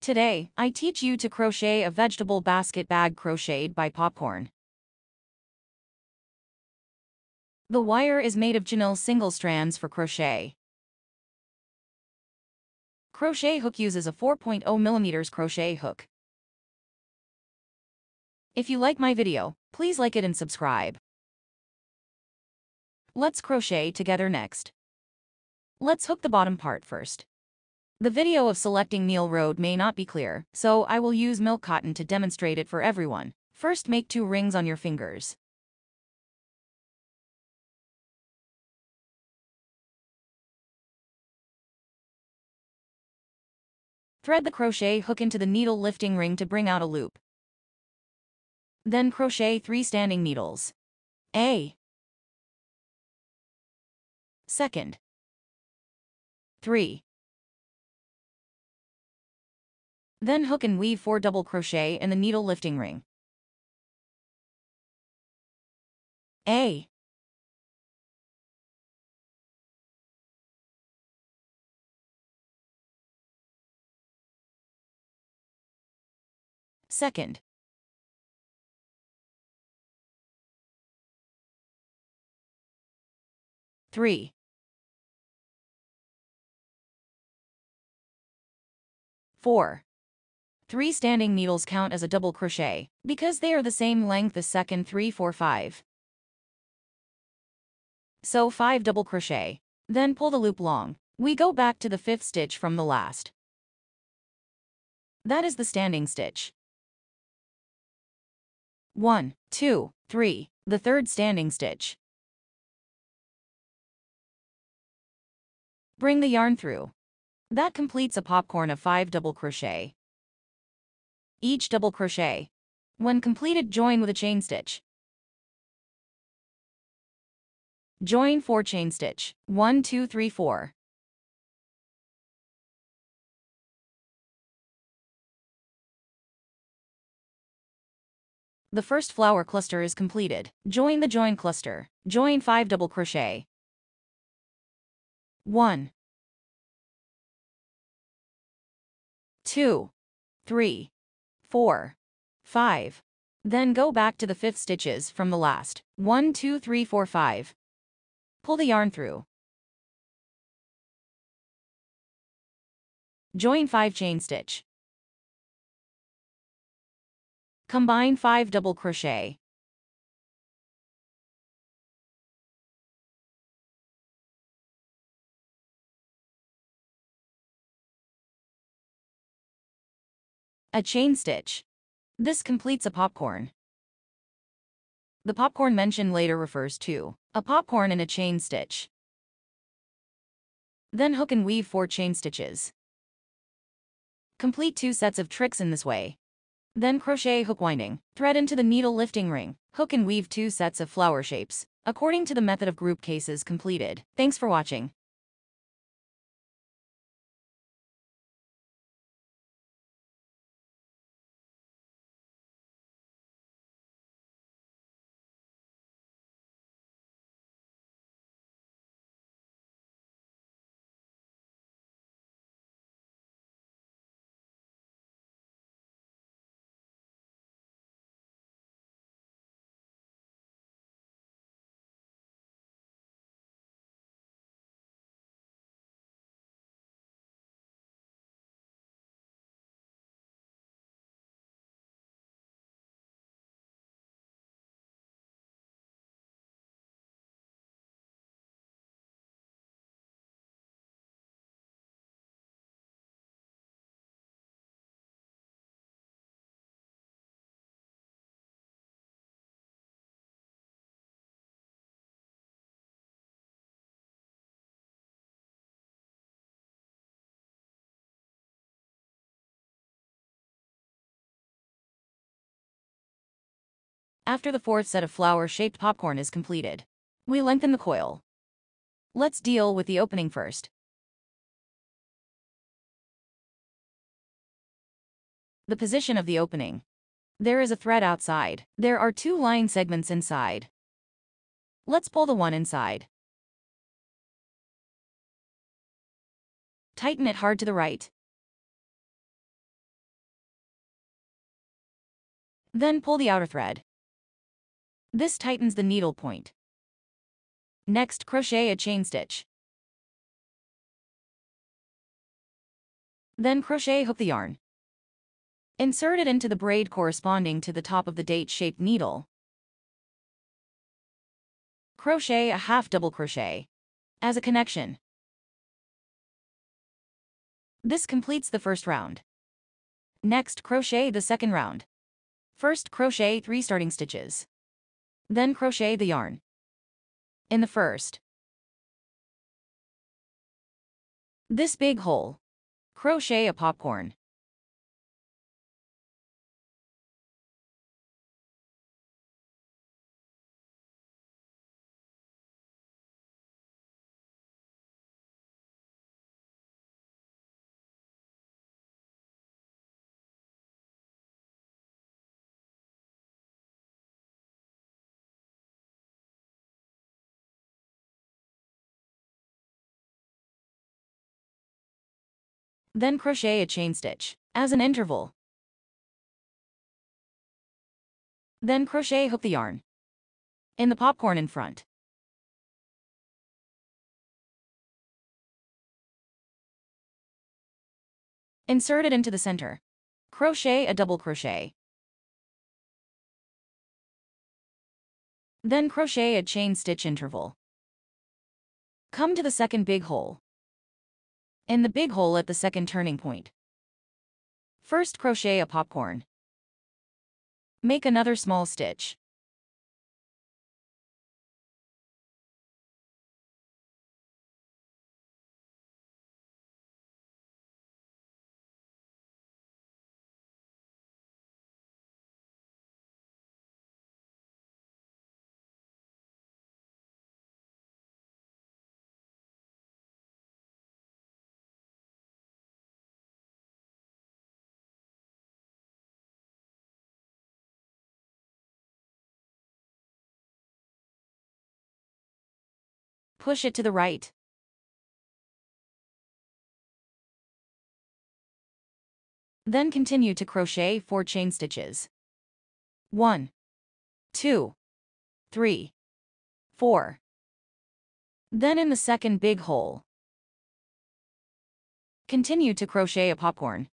Today, I teach you to crochet a vegetable basket bag crocheted by popcorn. The wire is made of chenille single strands for crochet. Crochet hook uses a 4.0 mm crochet hook. If you like my video, please like it and subscribe. Let's crochet together next. Let's hook the bottom part first. The video of selecting needle road may not be clear, so I will use milk cotton to demonstrate it for everyone. First, make 2 rings on your fingers. Thread the crochet hook into the needle lifting ring to bring out a loop. Then crochet 3 standing needles. A. Second. 3. Then hook and weave 4 double crochet in the needle lifting ring. A. Second. 3. 4. 3 standing needles count as a double crochet, because they are the same length as second 3, 4, 5. So 5 double crochet. Then pull the loop long. We go back to the 5th stitch from the last. That is the standing stitch. 1, 2, 3, the 3rd standing stitch. Bring the yarn through. That completes a popcorn of 5 double crochet. Each double crochet. When completed, join with a chain stitch. Join 4 chain stitch. 1, 2, 3, 4. The first flower cluster is completed. Join the join cluster. Join 5 double crochet. 1, 2, 3, 4, 5. Then go back to the 5th stitches from the last. 1, 2, 3, 4, 5. Pull the yarn through. Join 5 chain stitch. Combine 5 double crochet. A chain stitch. This completes a popcorn. The popcorn mentioned later refers to a popcorn in a chain stitch. Then hook and weave 4 chain stitches. Complete 2 sets of tricks in this way. Then crochet hook winding. Thread into the needle lifting ring. Hook and weave 2 sets of flower shapes, according to the method of group cases completed. Thanks for watching. After the 4th set of flower-shaped popcorn is completed, we lengthen the coil. Let's deal with the opening first. The position of the opening. There is a thread outside. There are 2 line segments inside. Let's pull the one inside. Tighten it hard to the right. Then pull the outer thread. This tightens the needle point. Next, crochet a chain stitch. Then crochet hook the yarn. Insert it into the braid corresponding to the top of the date-shaped needle. Crochet a half double crochet as a connection. This completes the first round. Next, crochet the second round. First, crochet 3 starting stitches. Then crochet the yarn. In the first, this big hole, crochet a popcorn. Then crochet a chain stitch as an interval. Then crochet hook the yarn in the popcorn in front. Insert it into the center. Crochet a double crochet. Then crochet a chain stitch interval. Come to the second big hole. In the big hole at the second turning point, first crochet a popcorn. Make another small stitch. Push it to the right. Then continue to crochet 4 chain stitches. 1, 2, 3, 4. Then in the second big hole, continue to crochet a popcorn.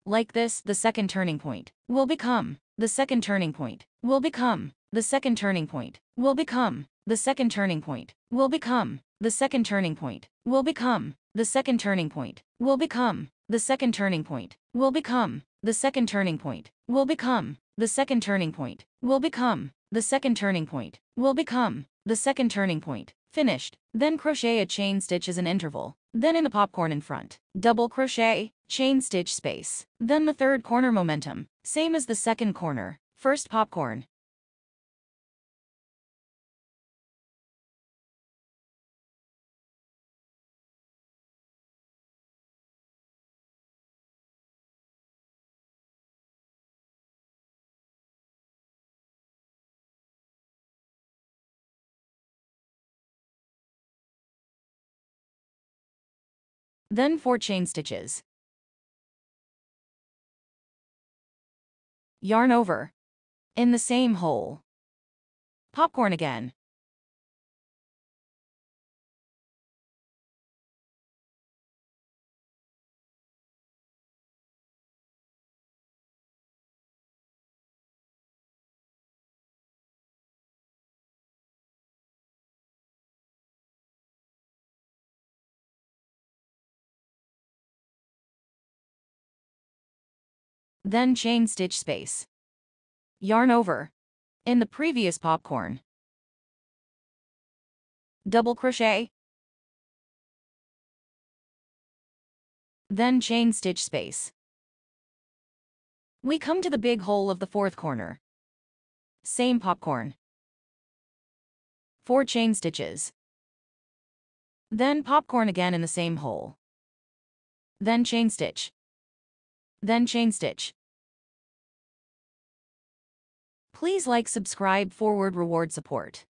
Like this, the second turning point will become the second turning point will become the second turning point will become the second turning point will become the second turning point will become the second turning point will become the second turning point will become the second turning point will become the second turning point will become the second turning point will become the second turning point. Finished. Then crochet a chain stitch as an interval. Then in the popcorn in front, double crochet, chain stitch space. Then the third corner momentum, same as the second corner. First popcorn. Then 4 chain stitches. Yarn over. In the same hole. Popcorn again. Then chain stitch space. Yarn over. In the previous popcorn. Double crochet. Then chain stitch space. We come to the big hole of the fourth corner. Same popcorn. 4 chain stitches. Then popcorn again in the same hole. Then chain stitch. Then chain stitch. Please like, subscribe, forward reward support.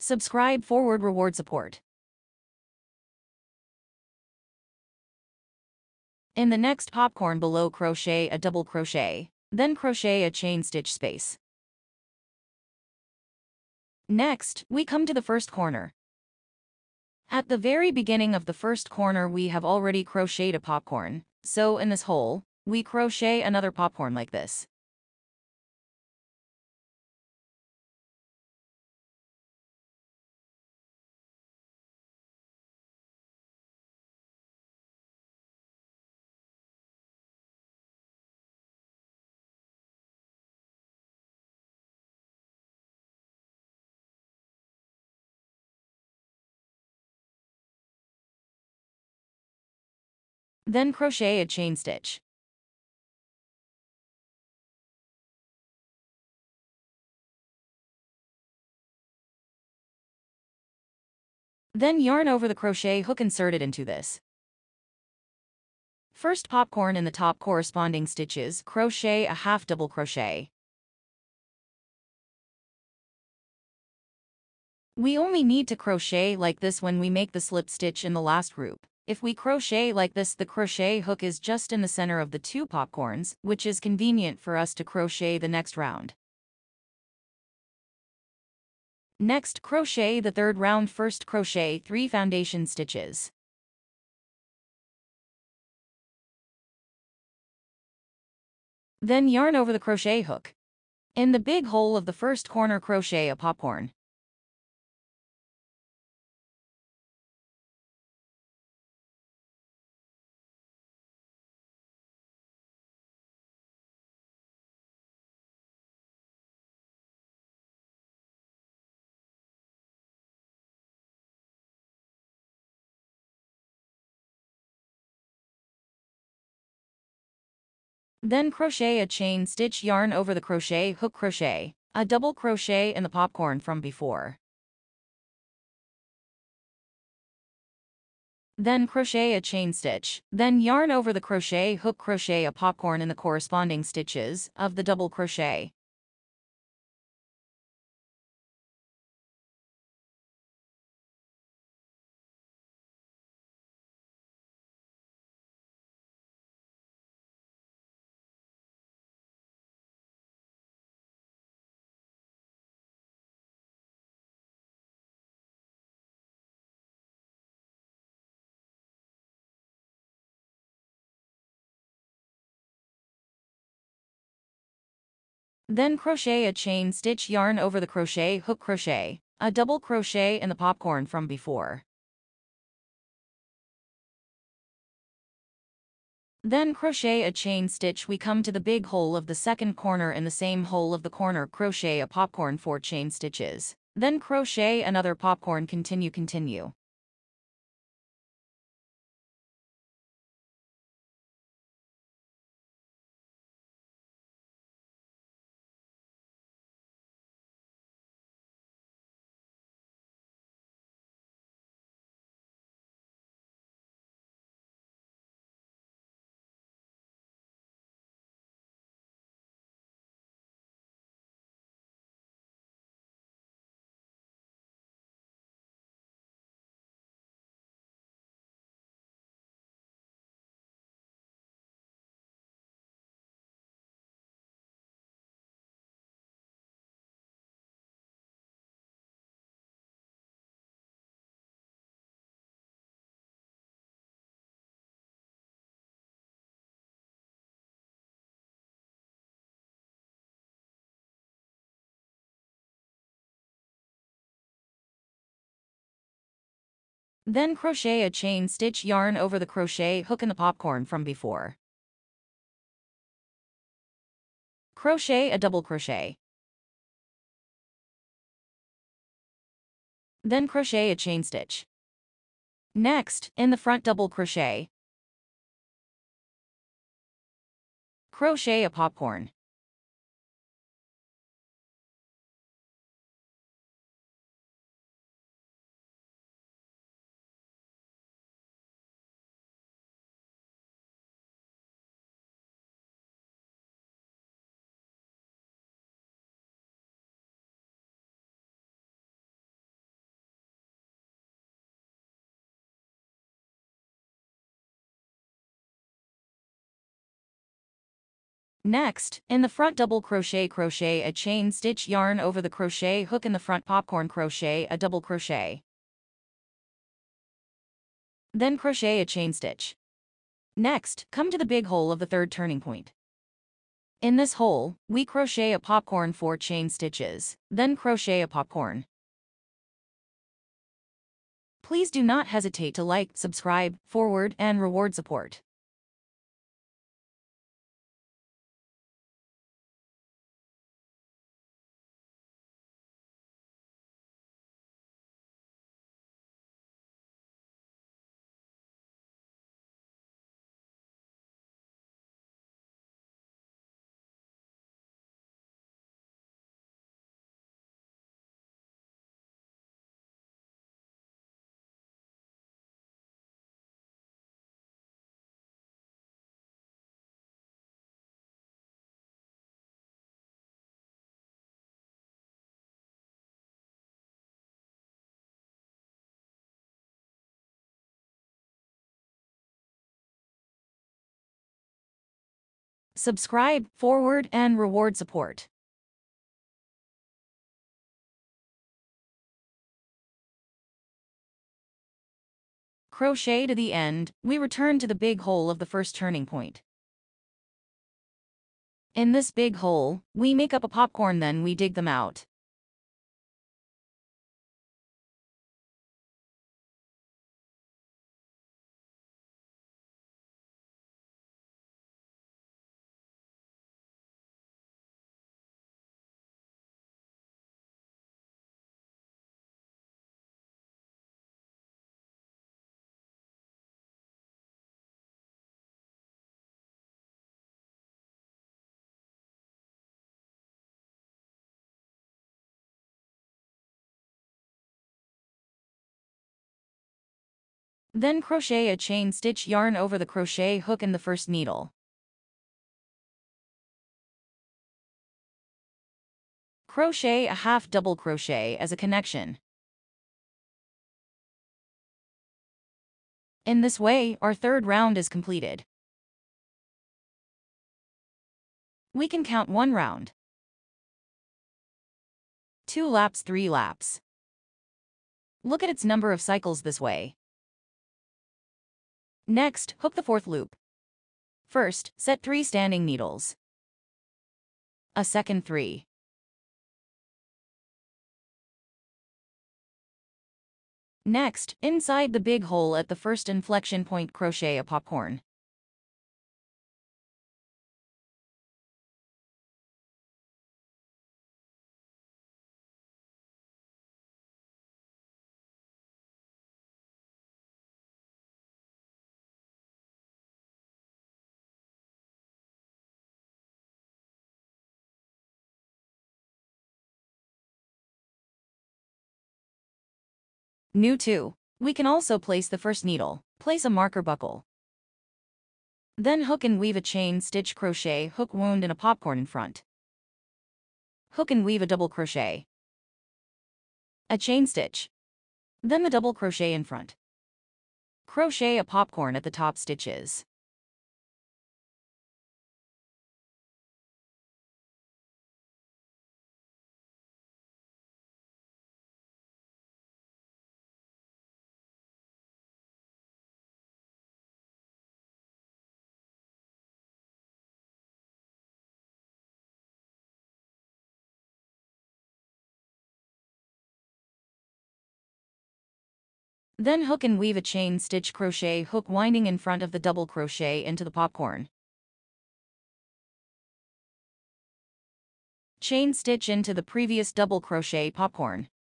Subscribe, forward reward support. In the next popcorn below, crochet a double crochet, then crochet a chain stitch space. Next, we come to the first corner. At the very beginning of the first corner we have already crocheted a popcorn, so in this hole, we crochet another popcorn like this. Then crochet a chain stitch. Then yarn over the crochet hook inserted into this. First popcorn in the top corresponding stitches, crochet a half double crochet. We only need to crochet like this when we make the slip stitch in the last group. If we crochet like this, the crochet hook is just in the center of the 2 popcorns, which is convenient for us to crochet the next round. Next, crochet the third round. First, crochet 3 foundation stitches. Then yarn over the crochet hook. In the big hole of the first corner, crochet a popcorn. Then crochet a chain stitch, yarn over the crochet hook, crochet a double crochet in the popcorn from before. Then crochet a chain stitch, then yarn over the crochet hook, crochet a popcorn in the corresponding stitches of the double crochet. Then crochet a chain stitch, yarn over the crochet hook, crochet a double crochet in the popcorn from before. Then crochet a chain stitch, we come to the big hole of the second corner. In the same hole of the corner, crochet a popcorn, 4 chain stitches. Then crochet another popcorn, continue. Then crochet a chain stitch yarn over the crochet hook in the popcorn from before. Crochet a double crochet. Then crochet a chain stitch. Next, in the front double crochet. Crochet a popcorn. Next, in the front double crochet, crochet a chain stitch yarn over the crochet hook in the front popcorn, crochet a double crochet. Then crochet a chain stitch. Next, come to the big hole of the third turning point. In this hole, we crochet a popcorn 4 chain stitches, then crochet a popcorn. Please do not hesitate to like, subscribe, forward, and reward support. Subscribe, forward, and reward support. Crochet to the end, we return to the big hole of the first turning point. In this big hole, we make up a popcorn, then we dig them out. Then crochet a chain stitch yarn over the crochet hook in the first needle. Crochet a half double crochet as a connection. In this way, our third round is completed. We can count 1 round, 2 laps, 3 laps. Look at its number of cycles this way. Next, hook the 4th loop. First, set 3 standing needles. A second 3. Next, inside the big hole at the first inflection point, crochet a popcorn. New 2. We can also place the first needle. Place a marker buckle. Then hook and weave a chain stitch, crochet hook wound in a popcorn in front. Hook and weave a double crochet. A chain stitch. Then the double crochet in front. Crochet a popcorn at the top stitches. Then hook and weave a chain stitch crochet hook winding in front of the double crochet into the popcorn. Chain stitch into the previous double crochet popcorn.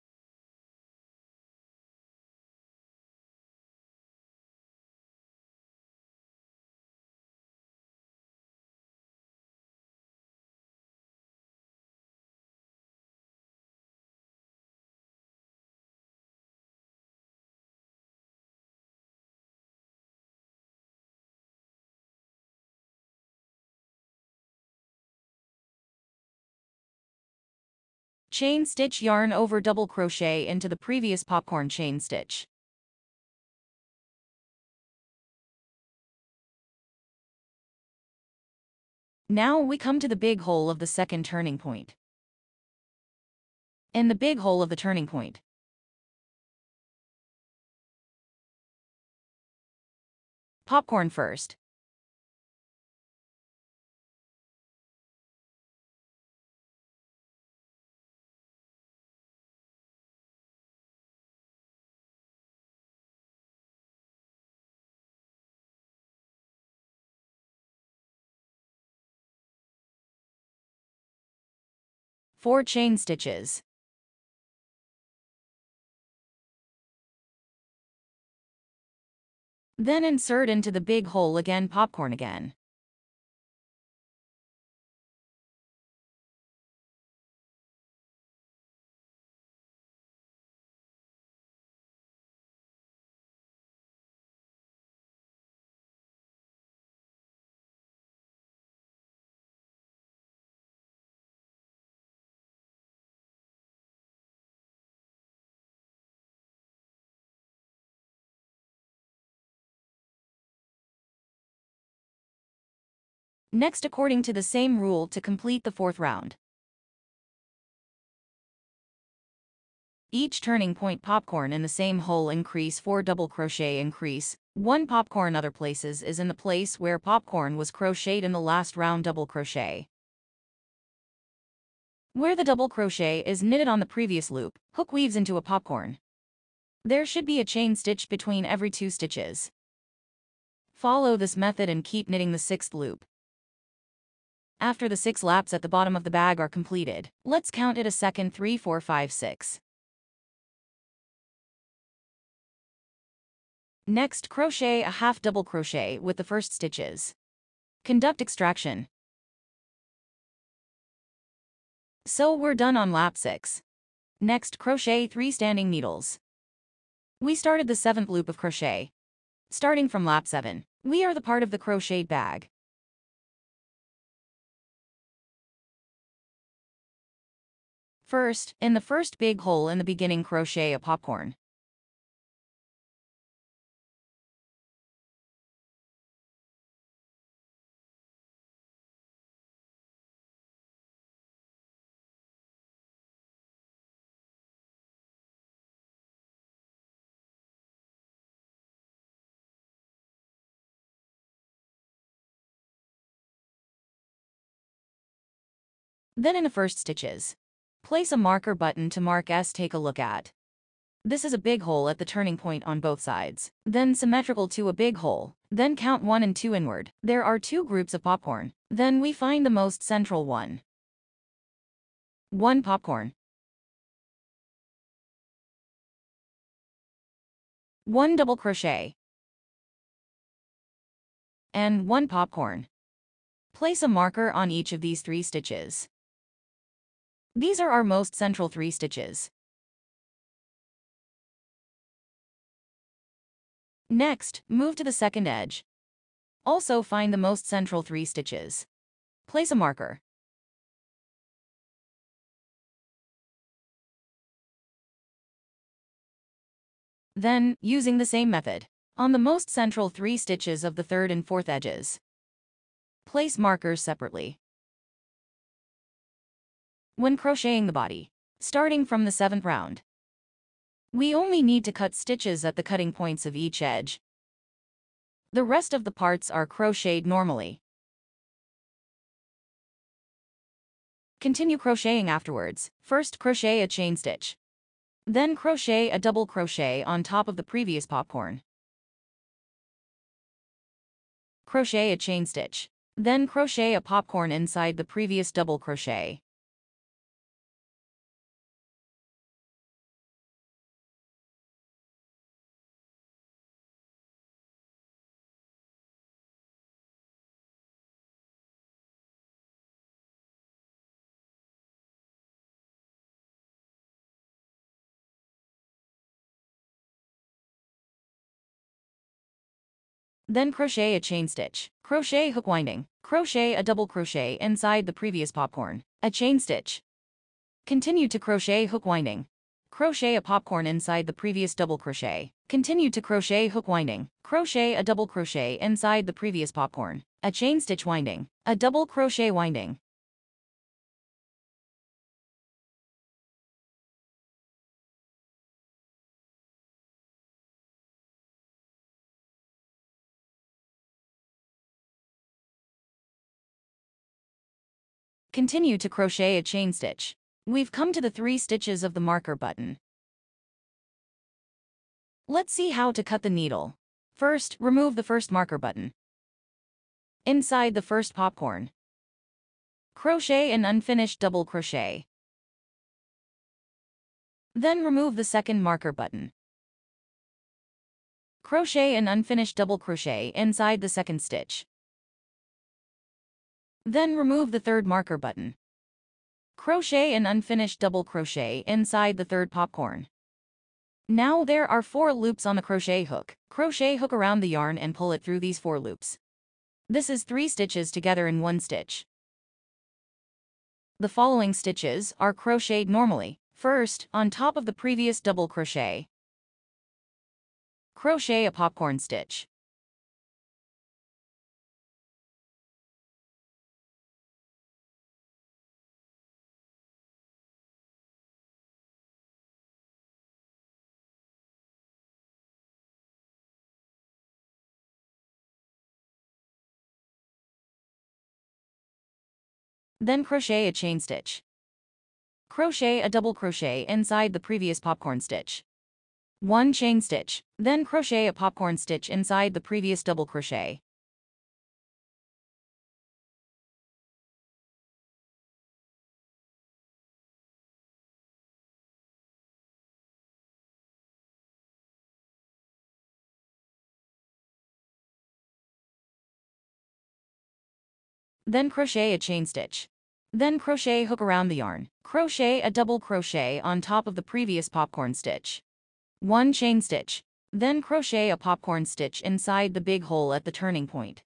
Chain stitch yarn over double crochet into the previous popcorn chain stitch. Now we come to the big hole of the second turning point. In the big hole of the turning point, popcorn first. Four chain stitches. Then insert into the big hole again, popcorn again. Next, according to the same rule, to complete the fourth round. Each turning point popcorn in the same hole increase 4 double crochet increase 1 popcorn. Other places is in the place where popcorn was crocheted in the last round double crochet. Where the double crochet is knitted on the previous loop, hook weaves into a popcorn. There should be a chain stitch between every 2 stitches. Follow this method and keep knitting the 6th loop. After the 6 laps at the bottom of the bag are completed, let's count it a second: 3, 4, 5, 6. Next, crochet a half double crochet with the first stitches. Conduct extraction. So we're done on lap 6. Next, crochet 3 standing needles. We started the 7th loop of crochet. Starting from lap 7, we are the part of the crocheted bag. First, in the first big hole in the beginning, crochet a popcorn. Then in the first stitches, place a marker button to mark S. Take a look at. This is a big hole at the turning point on both sides, then symmetrical to a big hole, then count 1 and 2 inward. There are 2 groups of popcorn. Then we find the most central one. 1 popcorn. 1 double crochet. And 1 popcorn. Place a marker on each of these 3 stitches. These are our most central 3 stitches. Next, move to the second edge. Also find the most central 3 stitches. Place a marker. Then, using the same method, on the most central 3 stitches of the 3rd and 4th edges, place markers separately. When crocheting the body, starting from the 7th round, we only need to cut stitches at the cutting points of each edge. The rest of the parts are crocheted normally. Continue crocheting afterwards. First, crochet a chain stitch. Then crochet a double crochet on top of the previous popcorn. Crochet a chain stitch. Then crochet a popcorn inside the previous double crochet. Then crochet a chain stitch. Crochet hook winding. Crochet a double crochet inside the previous popcorn. A chain stitch. Continue to crochet hook winding. Crochet a popcorn inside the previous double crochet. Continue to crochet hook winding. Crochet a double crochet inside the previous popcorn. A chain stitch winding. A double crochet winding. Continue to crochet a chain stitch. We've come to the 3 stitches of the marker button. Let's see how to cut the needle. First, remove the first marker button. Inside the first popcorn, crochet an unfinished double crochet. Then remove the second marker button. Crochet an unfinished double crochet inside the second stitch. Then remove the third marker button. Crochet an unfinished double crochet inside the third popcorn. Now there are 4 loops on the crochet hook. Crochet hook around the yarn and pull it through these 4 loops. This is 3 stitches together in 1 stitch. The following stitches are crocheted normally. First, on top of the previous double crochet, crochet a popcorn stitch. Then crochet a chain stitch. Crochet a double crochet inside the previous popcorn stitch. 1 chain stitch. Then crochet a popcorn stitch inside the previous double crochet. Then crochet a chain stitch. Then crochet hook around the yarn. Crochet a double crochet on top of the previous popcorn stitch. 1 chain stitch. Then crochet a popcorn stitch inside the big hole at the turning point.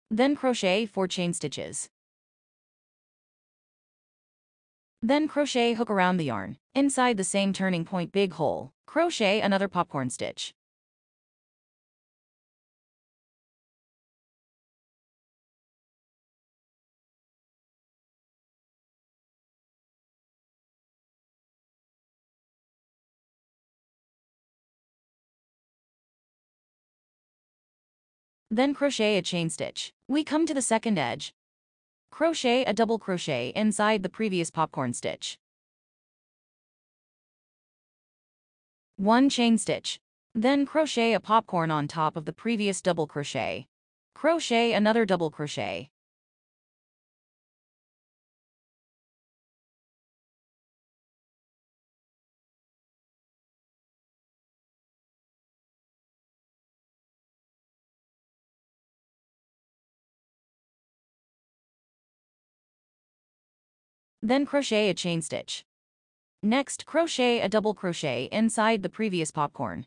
Then crochet 4 chain stitches. Then crochet hook around the yarn. Inside the same turning point big hole, crochet another popcorn stitch. Then crochet a chain stitch. We come to the second edge. Crochet a double crochet inside the previous popcorn stitch. 1 chain stitch. Then crochet a popcorn on top of the previous double crochet. Crochet another double crochet. Then crochet a chain stitch. Next, crochet a double crochet inside the previous popcorn.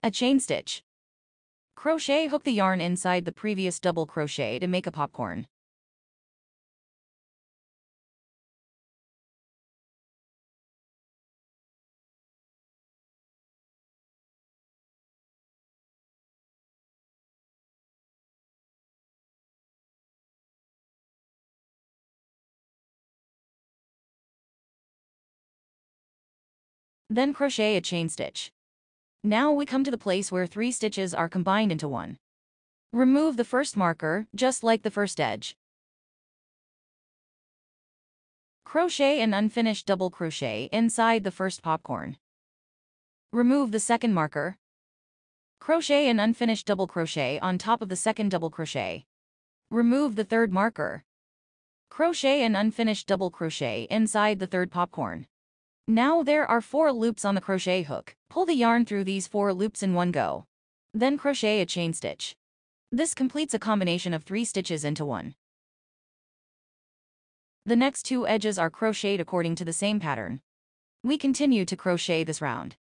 A chain stitch. Crochet hook the yarn inside the previous double crochet to make a popcorn. Then crochet a chain stitch. Now we come to the place where 3 stitches are combined into one. Remove the first marker, just like the first edge. Crochet an unfinished double crochet inside the first popcorn. Remove the second marker. Crochet an unfinished double crochet on top of the second double crochet. Remove the third marker. Crochet an unfinished double crochet inside the third popcorn. Now there are 4 loops on the crochet hook. Pull the yarn through these 4 loops in one go. Then crochet a chain stitch. This completes a combination of 3 stitches into one. The next 2 edges are crocheted according to the same pattern. We continue to crochet this round.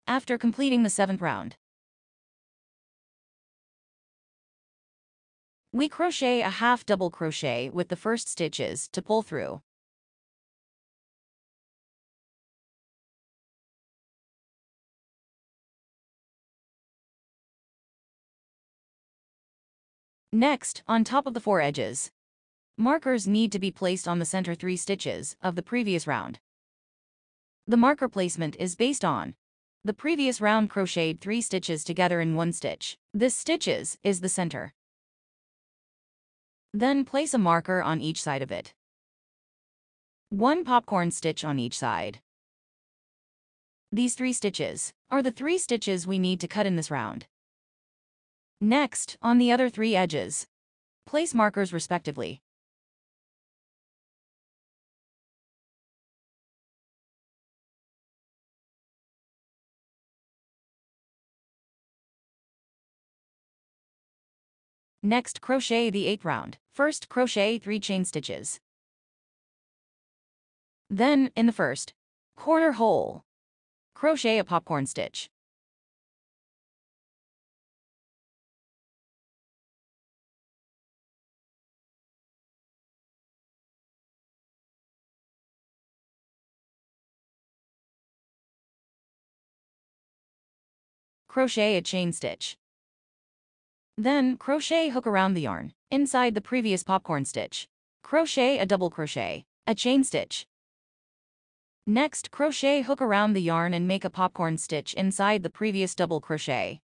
After completing the 7th round, we crochet a half double crochet with the first stitches to pull through. Next, on top of the 4 edges, markers need to be placed on the center 3 stitches of the previous round. The marker placement is based on the previous round crocheted 3 stitches together in 1 stitch. This stitches is the center. Then place a marker on each side of it. 1 popcorn stitch on each side. These 3 stitches are the 3 stitches we need to cut in this round. Next, on the other 3 edges, place markers respectively. Next, crochet the 8th round. First, crochet 3 chain stitches. Then, in the first corner hole, crochet a popcorn stitch. Crochet a chain stitch. Then, crochet hook around the yarn, inside the previous popcorn stitch. Crochet a double crochet, a chain stitch. Next, crochet hook around the yarn and make a popcorn stitch inside the previous double crochet.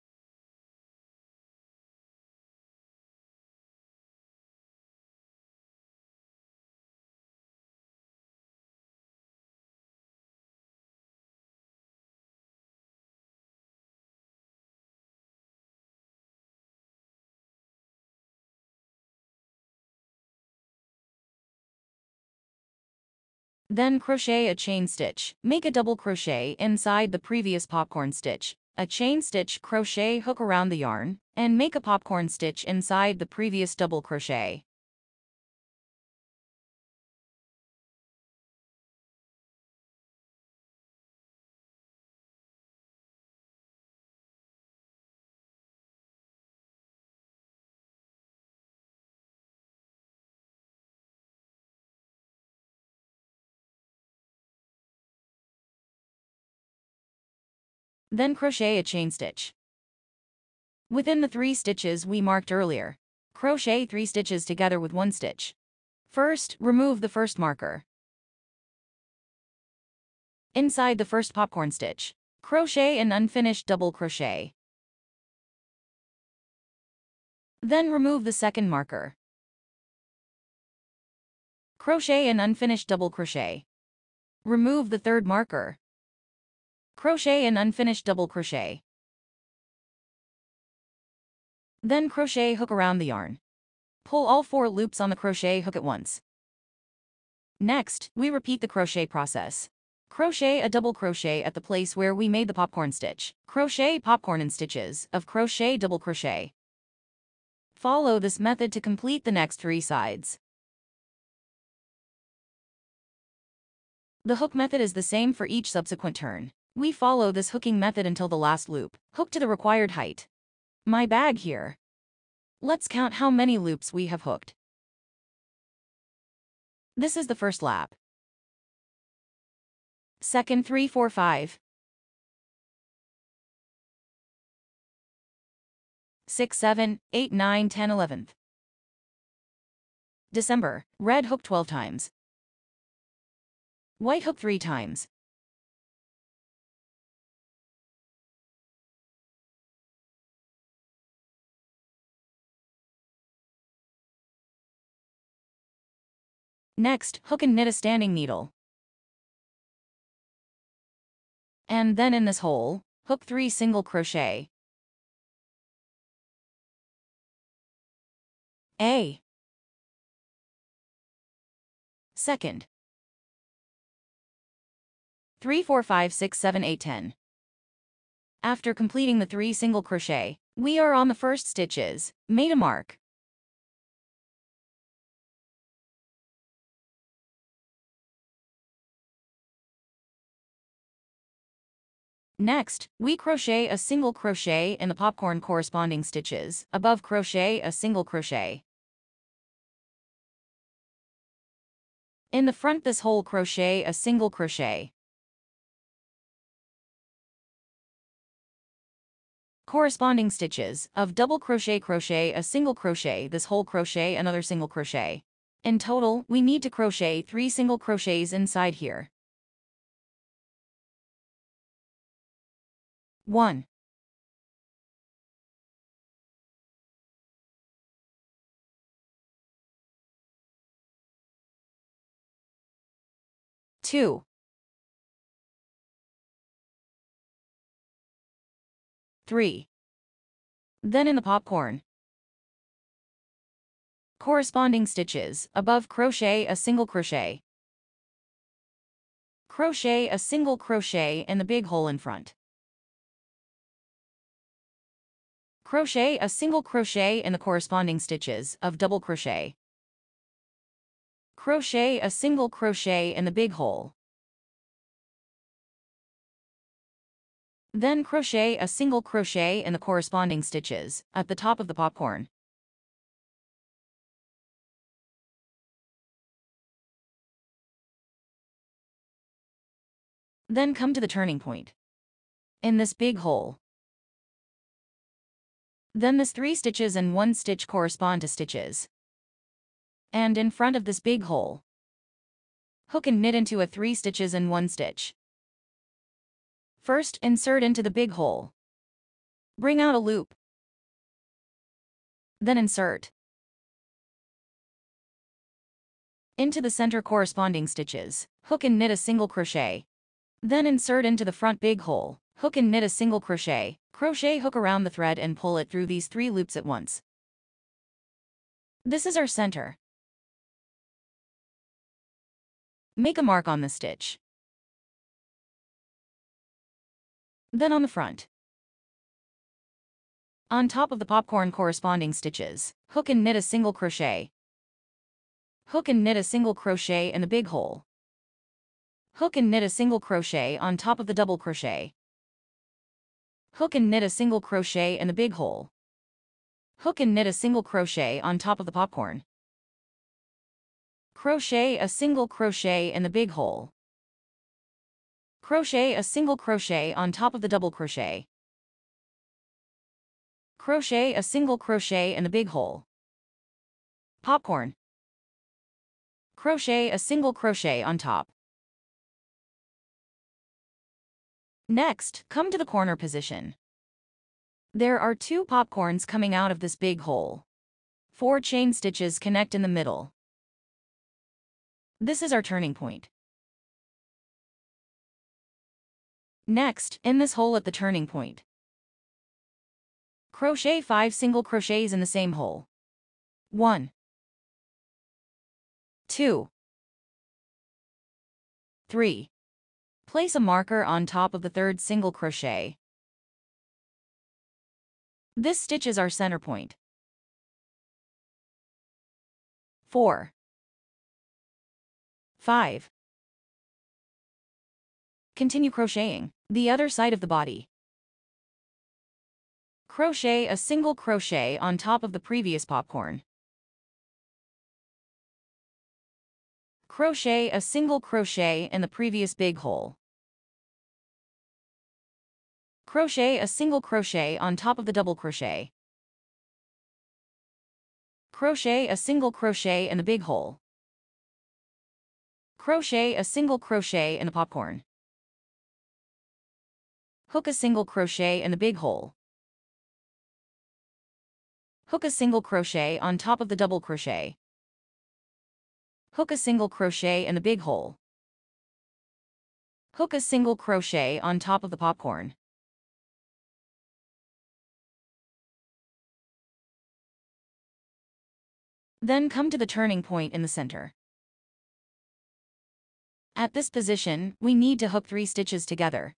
Then crochet a chain stitch. Make a double crochet inside the previous popcorn stitch. A chain stitch, crochet hook around the yarn, and make a popcorn stitch inside the previous double crochet. Then crochet a chain stitch. Within the 3 stitches we marked earlier, crochet 3 stitches together with 1 stitch. First, remove the first marker. Inside the first popcorn stitch, crochet an unfinished double crochet. Then remove the second marker. Crochet an unfinished double crochet. Remove the third marker. Crochet an unfinished double crochet. Then crochet hook around the yarn. Pull all 4 loops on the crochet hook at once. Next, we repeat the crochet process. Crochet a double crochet at the place where we made the popcorn stitch. Crochet popcorn in stitches of crochet double crochet. Follow this method to complete the next 3 sides. The hook method is the same for each subsequent turn. We follow this hooking method until the last loop. Hook to the required height. My bag here. Let's count how many loops we have hooked. This is the first lap. Second 3, 4, 5. 6, 7, 8, 9, 10, 11th. December, red hook 12 times. White hook 3 times. Next, hook and knit a standing needle. And then in this hole, hook 3 single crochet. A. Second. 3, 4, 5, 6, 7, 8, 10. After completing the 3 single crochet, we are on the first stitches, made a mark. Next, we crochet a single crochet in the popcorn corresponding stitches, above crochet a single crochet. In the front this hole crochet a single crochet. Corresponding stitches, of double crochet a single crochet this hole crochet another single crochet. In total, we need to crochet 3 single crochets inside here. 1. 2. 3. Then in the popcorn. Corresponding stitches, above crochet a single crochet. Crochet a single crochet in the big hole in front. Crochet a single crochet in the corresponding stitches, of double crochet. Crochet a single crochet in the big hole. Then crochet a single crochet in the corresponding stitches, at the top of the popcorn. Then come to the turning point. In this big hole. Then this 3 stitches and 1 stitch correspond to stitches. And in front of this big hole, hook and knit into a 3 stitches and 1 stitch. First, insert into the big hole. Bring out a loop. Then insert into the center corresponding stitches. Hook and knit a single crochet. Then insert into the front big hole. Hook and knit a single crochet. Crochet hook around the thread and pull it through these 3 loops at once. This is our center. Make a mark on the stitch. Then on the front. On top of the popcorn corresponding stitches, hook and knit a single crochet. Hook and knit a single crochet in the big hole. Hook and knit a single crochet on top of the double crochet. Hook and knit a single crochet in the big hole. Hook and knit a single crochet on top of the popcorn. Crochet a single crochet in the big hole. Crochet a single crochet on top of the double crochet. Crochet a single crochet in the big hole. Popcorn. Crochet a single crochet on top. Next, come to the corner position. There are 2 popcorns coming out of this big hole. 4 chain stitches connect in the middle. This is our turning point. Next, in this hole at the turning point, crochet 5 single crochets in the same hole. 1, 2, 3. Place a marker on top of the 3rd single crochet. This stitch is our center point. 4, 5. Continue crocheting the other side of the body. Crochet a single crochet on top of the previous popcorn. Crochet a single crochet in the previous big hole. Crochet a single crochet on top of the double crochet. Crochet a single crochet in the big hole. Crochet a single crochet in the popcorn. Hook a single crochet in the big hole. Hook a single crochet on top of the double crochet. Hook a single crochet in the big hole. Hook a single crochet on top of the popcorn. Then come to the turning point in the center. At this position, we need to hook 3 stitches together.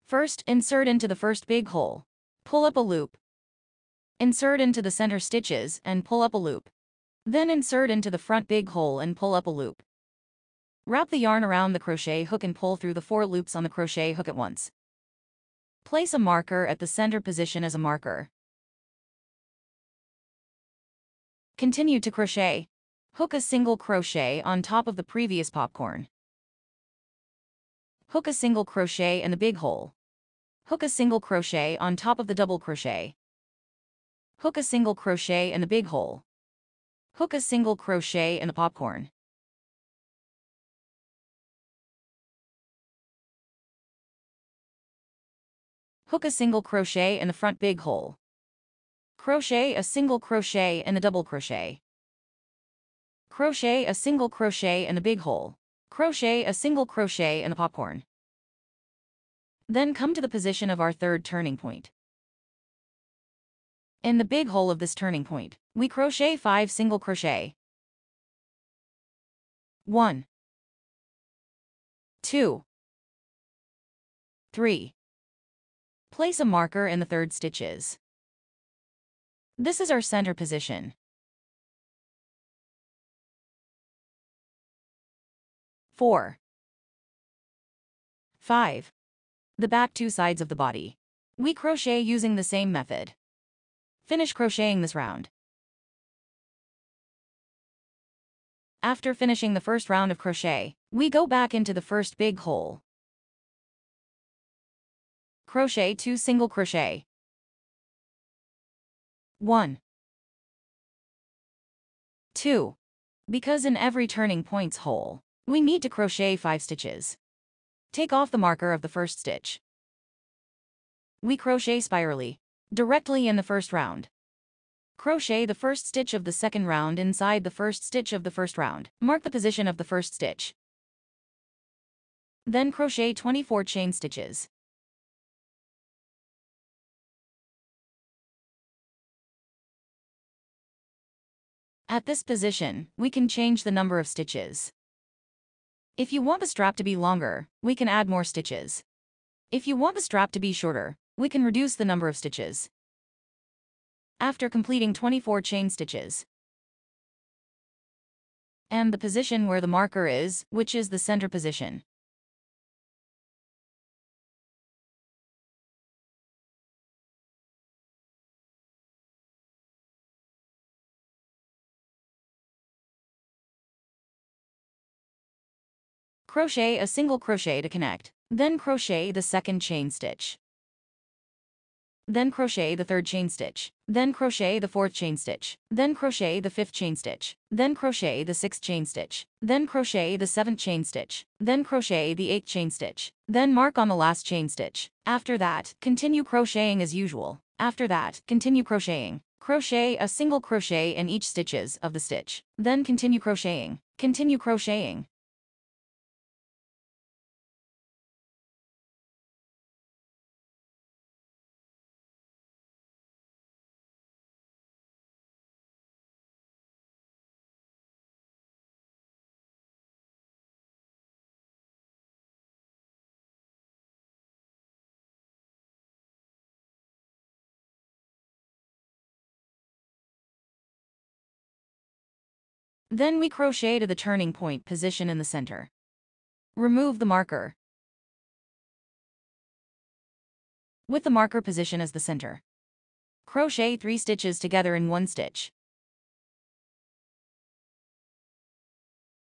First, insert into the first big hole. Pull up a loop. Insert into the center stitches and pull up a loop. Then insert into the front big hole and pull up a loop. Wrap the yarn around the crochet hook and pull through the 4 loops on the crochet hook at once. Place a marker at the center position as a marker. Continue to crochet. Hook a single crochet on top of the previous popcorn. Hook a single crochet in the big hole. Hook a single crochet on top of the double crochet. Hook a single crochet in the big hole. Hook a single crochet in the popcorn. Hook a single crochet in the front big hole. Crochet a single crochet in the double crochet. Crochet a single crochet in the big hole. Crochet a single crochet in the popcorn. Then come to the position of our third turning point. In the big hole of this turning point, we crochet 5 single crochet. 1, 2, 3. Place a marker in the third stitches. This is our center position. 4, 5. The back 2 sides of the body. We crochet using the same method. Finish crocheting this round. After finishing the first round of crochet, we go back into the first big hole. Crochet 2 single crochet. 1, 2. Because in every turning point's hole, we need to crochet 5 stitches. Take off the marker of the first stitch. We crochet spirally, directly in the first round. Crochet the first stitch of the second round inside the first stitch of the first round. Mark the position of the first stitch. Then crochet 24 chain stitches. At this position, we can change the number of stitches. If you want the strap to be longer, we can add more stitches. If you want the strap to be shorter, we can reduce the number of stitches. After completing 24 chain stitches, and the position where the marker is, which is the center position, crochet a single crochet to connect, then crochet the second chain stitch. Then crochet the third chain stitch, then crochet the fourth chain stitch, then crochet the fifth chain stitch, then crochet the sixth chain stitch, then crochet the seventh chain stitch, then crochet the eighth chain stitch, then mark on the last chain stitch. After that, continue crocheting as usual. After that, continue crocheting. Crochet a single crochet in each stitches of the stitch. Then continue crocheting. Continue crocheting. Then we crochet to the turning point position in the center. Remove the marker. With the marker position as the center, crochet 3 stitches together in 1 stitch.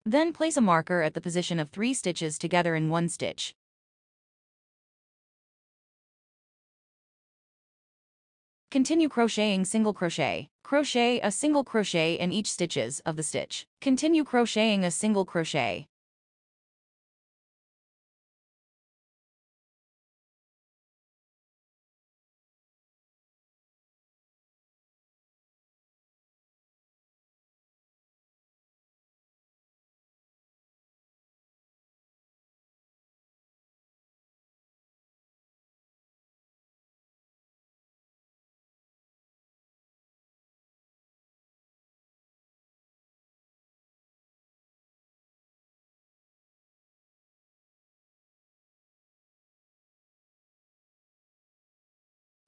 Then place a marker at the position of 3 stitches together in 1 stitch. Continue crocheting single crochet. Crochet a single crochet in each stitches of the stitch. Continue crocheting a single crochet.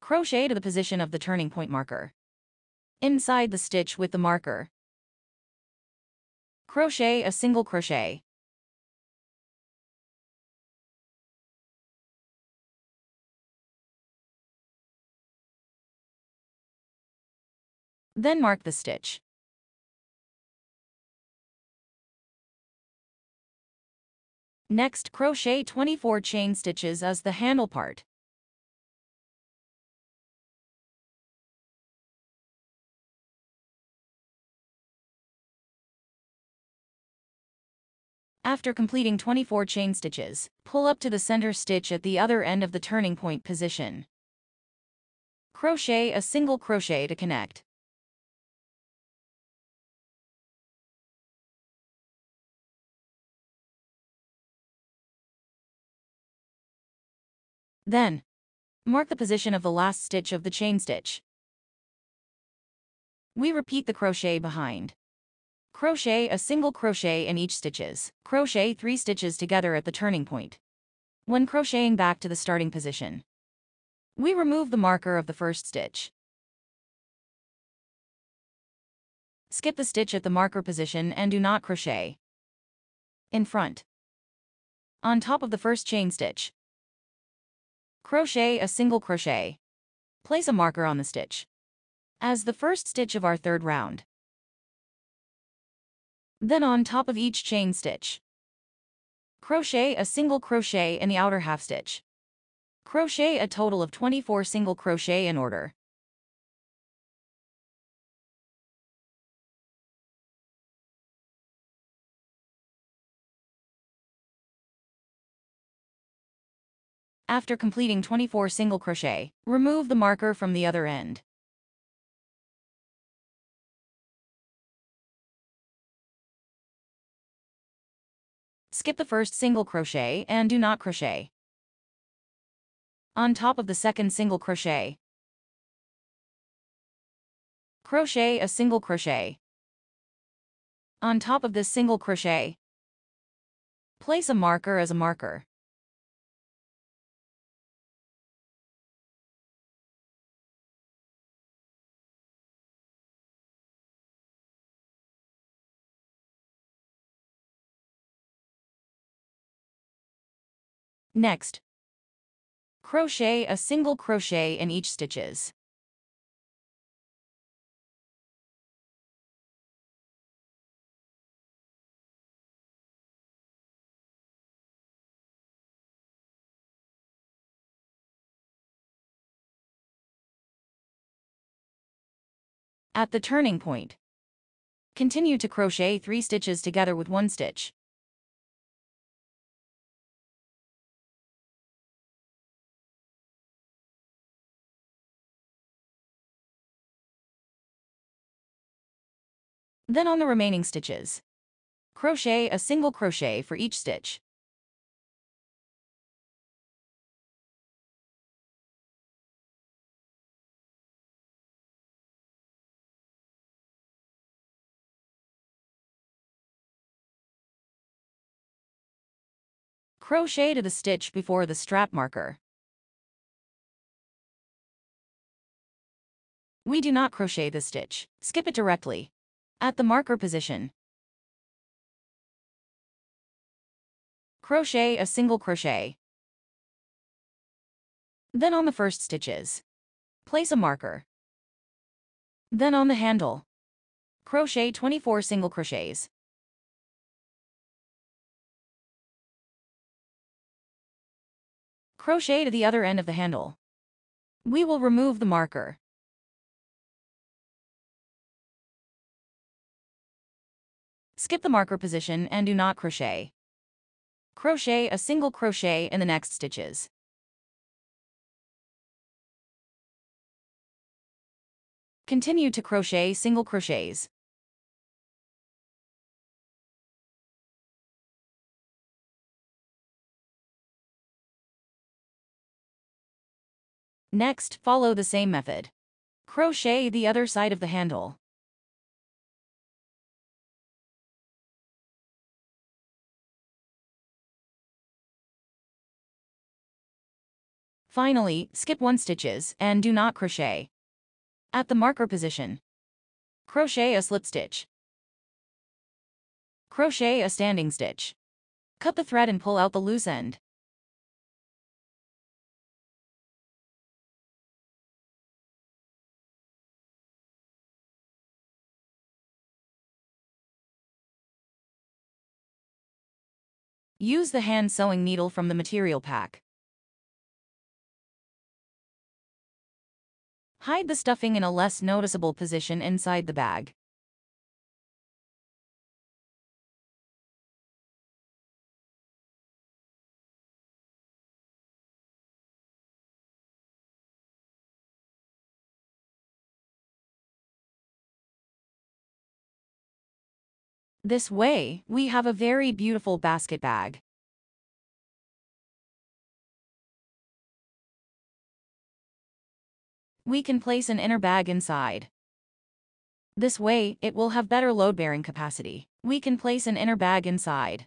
Crochet to the position of the turning point marker. Inside the stitch with the marker, crochet a single crochet. Then mark the stitch. Next, crochet 24 chain stitches as the handle part. After completing 24 chain stitches, pull up to the center stitch at the other end of the turning point position. Crochet a single crochet to connect. Then, mark the position of the last stitch of the chain stitch. We repeat the crochet behind. Crochet a single crochet in each stitches. Crochet 3 stitches together at the turning point. When crocheting back to the starting position, we remove the marker of the first stitch. Skip the stitch at the marker position and do not crochet. In front, on top of the first chain stitch, crochet a single crochet. Place a marker on the stitch as the first stitch of our third round. Then on top of each chain stitch, crochet a single crochet in the outer half stitch. Crochet a total of 24 single crochet in order. After completing 24 single crochet, remove the marker from the other end. Skip the first single crochet and do not crochet. On top of the second single crochet, crochet a single crochet. On top of this single crochet, place a marker as a marker. Next, crochet a single crochet in each stitches. At the turning point, continue to crochet 3 stitches together with 1 stitch. Then on the remaining stitches, crochet a single crochet for each stitch. Crochet to the stitch before the strap marker. We do not crochet this stitch. Skip it directly at the marker position. Crochet a single crochet. Then on the first stitches, place a marker. Then on the handle, crochet 24 single crochets. Crochet to the other end of the handle. We will remove the marker. Skip the marker position and do not crochet. Crochet a single crochet in the next stitches. Continue to crochet single crochets. Next, follow the same method. Crochet the other side of the handle. Finally, skip 1 stitches and do not crochet. At the marker position, crochet a slip stitch. Crochet a standing stitch. Cut the thread and pull out the loose end. Use the hand sewing needle from the material pack. Hide the stuffing in a less noticeable position inside the bag. This way, we have a very beautiful basket bag. We can place an inner bag inside. This way, it will have better load-bearing capacity. We can place an inner bag inside.